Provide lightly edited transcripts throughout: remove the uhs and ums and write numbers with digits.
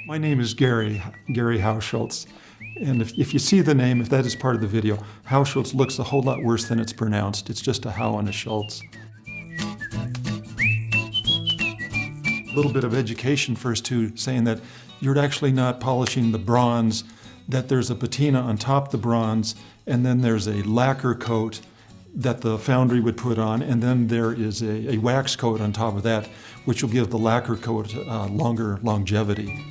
My name is Gary Hauschulz. And if you see the name, if that is part of the video, Hauschulz looks a whole lot worse than it's pronounced. It's just a Hau and a Schultz. A little bit of education first too, saying that you're actually not polishing the bronze, that there's a patina on top of the bronze, and then there's a lacquer coat that the foundry would put on, and then there is a wax coat on top of that, which will give the lacquer coat longer longevity.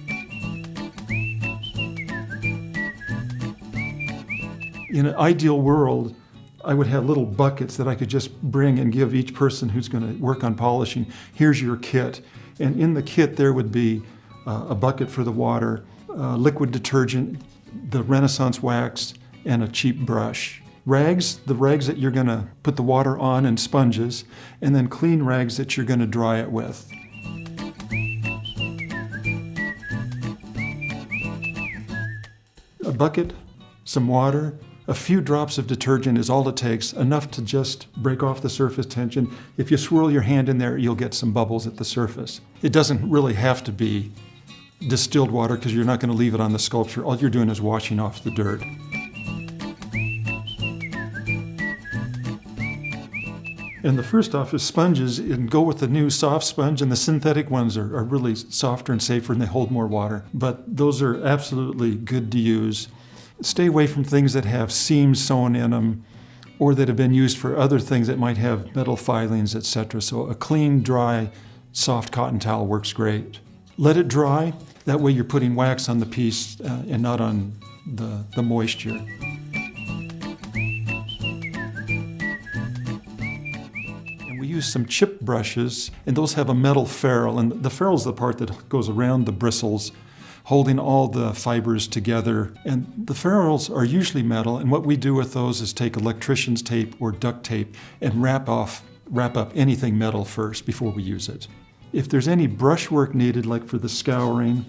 In an ideal world, I would have little buckets that I could just bring and give each person who's going to work on polishing. Here's your kit. And in the kit there would be a bucket for the water, liquid detergent, the Renaissance wax, and a cheap brush. Rags, the rags that you're going to put the water on, and sponges, and then clean rags that you're going to dry it with. A bucket, some water, a few drops of detergent is all it takes, enough to just break off the surface tension. If you swirl your hand in there, you'll get some bubbles at the surface. It doesn't really have to be distilled water because you're not going to leave it on the sculpture. All you're doing is washing off the dirt. And the first off is sponges, and go with the new soft sponge, and the synthetic ones are really softer and safer and they hold more water. But those are absolutely good to use. Stay away from things that have seams sewn in them or that have been used for other things that might have metal filings, etc. So a clean, dry, soft cotton towel works great. Let it dry. That way you're putting wax on the piece and not on the moisture. And we use some chip brushes, and those have a metal ferrule, and the ferrule is the part that goes around the bristles, holding all the fibers together. And the ferrules are usually metal, and what we do with those is take electrician's tape or duct tape and wrap up anything metal first before we use it. If there's any brush work needed, like for the scouring,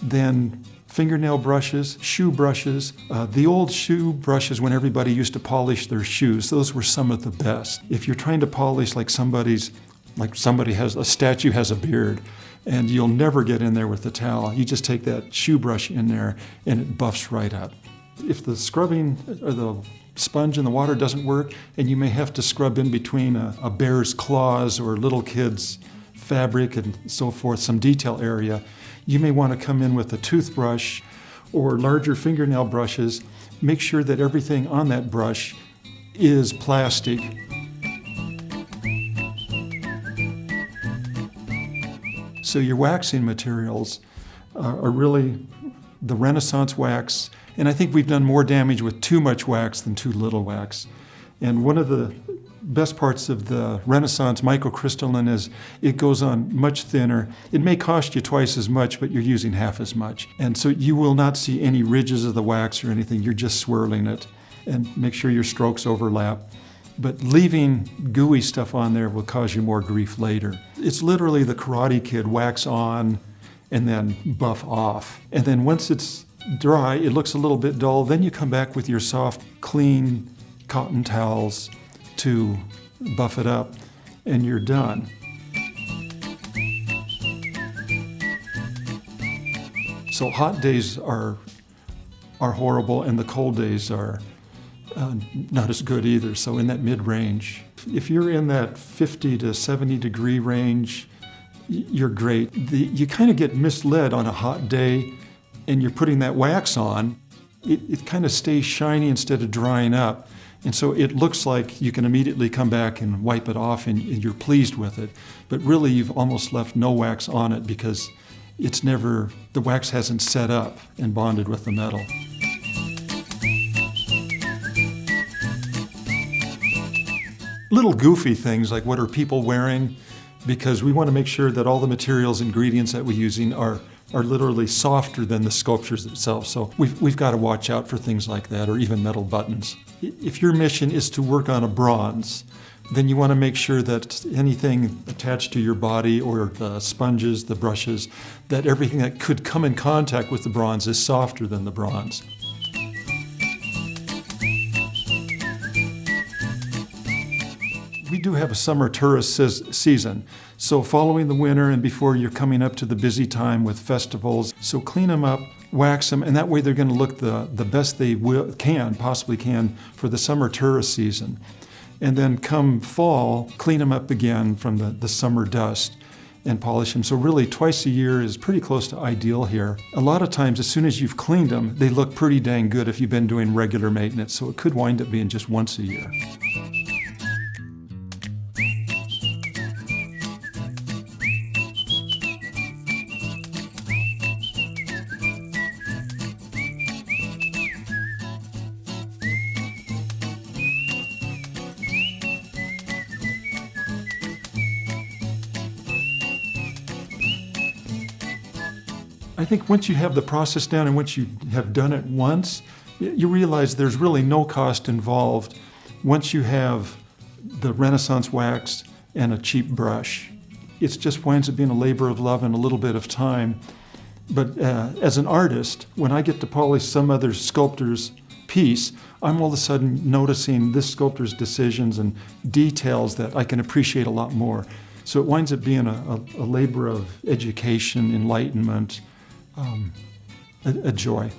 then fingernail brushes, shoe brushes. The old shoe brushes, when everybody used to polish their shoes, those were some of the best. If you're trying to polish like somebody has a statue has a beard, and you'll never get in there with the towel. You just take that shoe brush in there and it buffs right up. If the scrubbing or the sponge in the water doesn't work, and you may have to scrub in between a bear's claws or little kid's fabric and so forth, some detail area, you may want to come in with a toothbrush or larger fingernail brushes. Make sure that everything on that brush is plastic. So your waxing materials are really the Renaissance wax, and I think we've done more damage with too much wax than too little wax. And one of the best parts of the Renaissance microcrystalline is it goes on much thinner. It may cost you twice as much, but you're using half as much. And so you will not see any ridges of the wax or anything. You're just swirling it, and make sure your strokes overlap. But leaving gooey stuff on there will cause you more grief later. It's literally the Karate Kid, wax on and then buff off. And then once it's dry, it looks a little bit dull. Then you come back with your soft, clean cotton towels to buff it up, and you're done. So hot days are horrible, and the cold days are not as good either, so in that mid-range. If you're in that 50 to 70 degree range, you're great. You kind of get misled on a hot day, and you're putting that wax on. It kind of stays shiny instead of drying up, and so it looks like you can immediately come back and wipe it off and you're pleased with it, but really you've almost left no wax on it because the wax hasn't set up and bonded with the metal. Little goofy things like what are people wearing, because we want to make sure that all the materials, ingredients that we're using are literally softer than the sculptures itself. So we've got to watch out for things like that, or even metal buttons. If your mission is to work on a bronze, then you want to make sure that anything attached to your body, or the sponges, the brushes, that everything that could come in contact with the bronze is softer than the bronze. We do have a summer tourist season, So following the winter and before you're coming up to the busy time with festivals, so clean them up, wax them, and that way they're going to look the best they possibly can for the summer tourist season. And then come fall, clean them up again from the summer dust and polish them. So really twice a year is pretty close to ideal here. A lot of times as soon as you've cleaned them, they look pretty dang good if you've been doing regular maintenance. So it could wind up being just once a year. I think once you have the process down and once you have done it once, you realize there's really no cost involved once you have the Renaissance wax and a cheap brush. It just winds up being a labor of love and a little bit of time. But as an artist, when I get to polish some other sculptor's piece, I'm all of a sudden noticing this sculptor's decisions and details that I can appreciate a lot more. So it winds up being a labor of education, enlightenment, a joy.